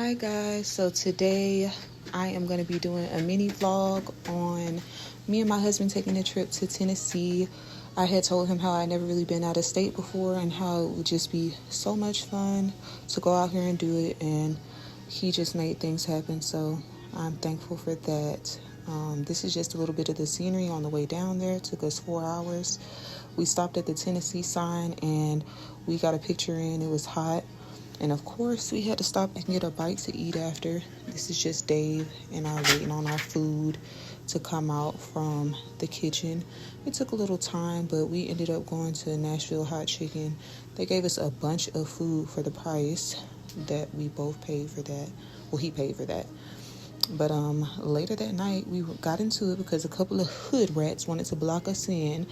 Hi guys, so today I am going to be doing a mini vlog on me and my husband taking a trip to Tennessee. I had told him how I never really been out of state before and how it would just be so much fun to go out here and do it, and he just made things happen, so I'm thankful for that. This is just a little bit of the scenery on the way down there. It took us 4 hours. We stopped at the Tennessee sign and we got a picture in. It was hot. And of course, we had to stop and get a bite to eat after. This is just Dave and I waiting on our food to come out from the kitchen. It took a little time, but we ended up going to Nashville Hot Chicken. They gave us a bunch of food for the price that we both paid for that. Well, he paid for that. But later that night, we got into it because a couple of hood rats wanted to block us in,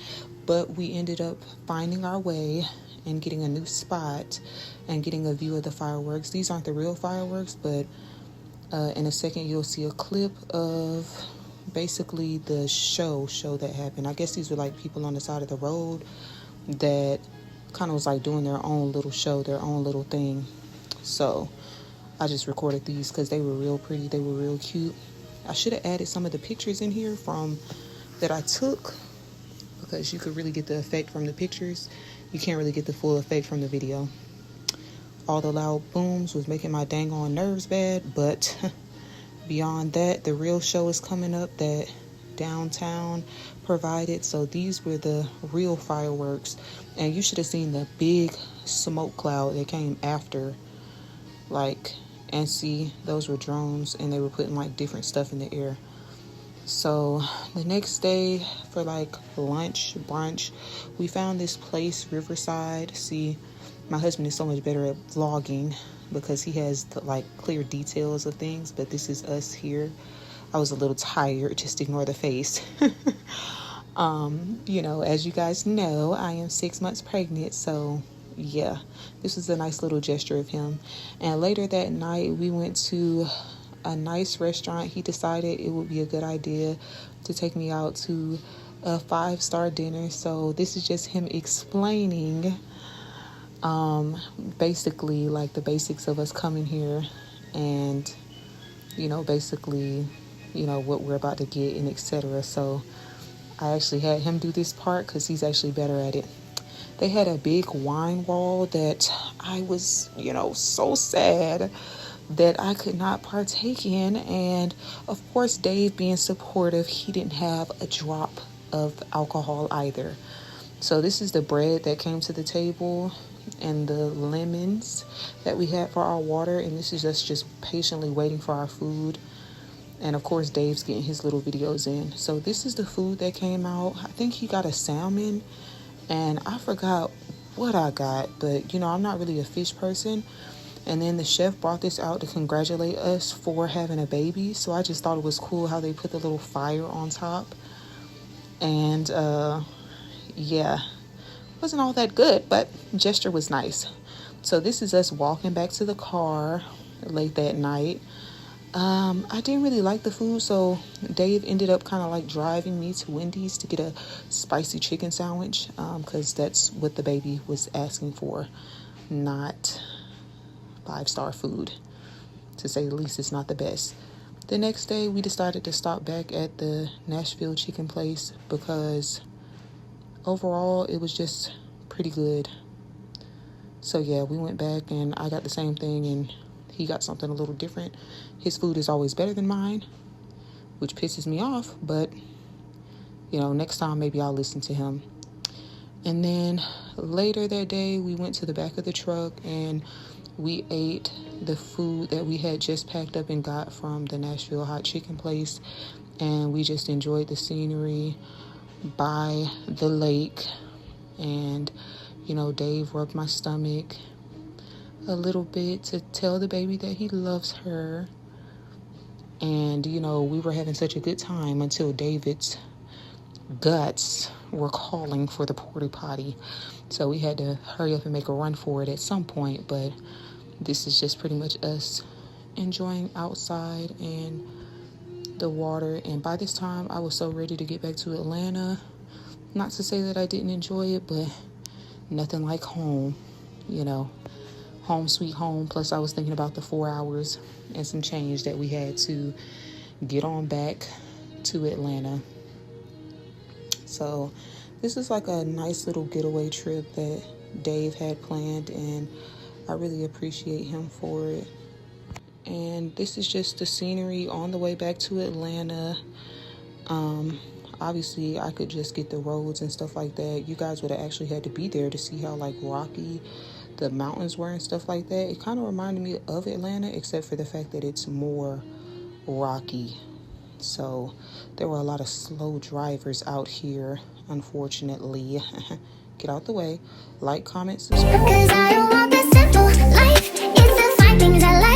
but we ended up finding our way and getting a new spot and getting a view of the fireworks. These aren't the real fireworks, but in a second you'll see a clip of basically the show that happened. I guess these were like people on the side of the road that kind of was like doing their own little show, their own little thing. So I just recorded these because they were real pretty, they were real cute. I should have added some of the pictures in here from that I took, because you could really get the effect from the pictures. You can't really get the full effect from the video. All the loud booms was making my dang on nerves bad, but beyond that, the real show is coming up that downtown provided. So these were the real fireworks, and you should have seen the big smoke cloud that came after. And see, those were drones, and they were putting like different stuff in the air. So the next day for like lunch, brunch, we found this place, Riverside. See, my husband is so much better at vlogging because he has the like clear details of things, but this is us here. I was a little tired, just ignore the face. As you guys know, I am 6 months pregnant, so yeah, this was a nice little gesture of him. And later that night, we went to a nice restaurant. He decided it would be a good idea to take me out to a 5-star dinner. So this is just him explaining basically like the basics of us coming here, and basically what we're about to get and etc. So I actually had him do this part because he's actually better at it. They had a big wine wall that I was so sad that I could not partake in. And of course, Dave being supportive, he didn't have a drop of alcohol either. So this is the bread that came to the table and the lemons that we had for our water. And this is us just patiently waiting for our food. And of course, Dave's getting his little videos in. So this is the food that came out. I think he got a salmon, and I forgot what I got, but I'm not really a fish person. And then the chef brought this out to congratulate us for having a baby. So I just thought it was cool how they put the little fire on top. And wasn't all that good, but gesture was nice. So this is us walking back to the car late that night. I didn't really like the food, so Dave ended up kind of like driving me to Wendy's to get a spicy chicken sandwich, because that's what the baby was asking for, not 5-star food. To say the least, it's not the best. The next day, we decided to stop back at the Nashville chicken place because overall, it was just pretty good. So yeah, we went back and I got the same thing and he got something a little different. His food is always better than mine, which pisses me off, but next time maybe I'll listen to him. And then later that day, we went to the back of the truck and we ate the food that we had just packed up and got from the Nashville Hot Chicken place. And we just enjoyed the scenery by the lake. And, Dave rubbed my stomach a little bit to tell the baby that he loves her. And, we were having such a good time until David's guts were calling for the porta potty. So we had to hurry up and make a run for it at some point. But this is just pretty much us enjoying outside and the water. And by this time, I was so ready to get back to Atlanta. Not to say that I didn't enjoy it, but nothing like home. home sweet home. Plus I was thinking about the 4 hours and some change that we had to get on back to Atlanta. So this is like a nice little getaway trip that Dave had planned, and I really appreciate him for it. And this is just the scenery on the way back to Atlanta. Obviously I could just get the roads and stuff like that. You guys would have actually had to be there to see how like rocky the mountains were and stuff like that. It kind of reminded me of Atlanta, except for the fact that it's more rocky. So there were a lot of slow drivers out here, unfortunately. Get out the way. Like, comment, subscribe. Because I don't want this simple life. It's the fine things I like.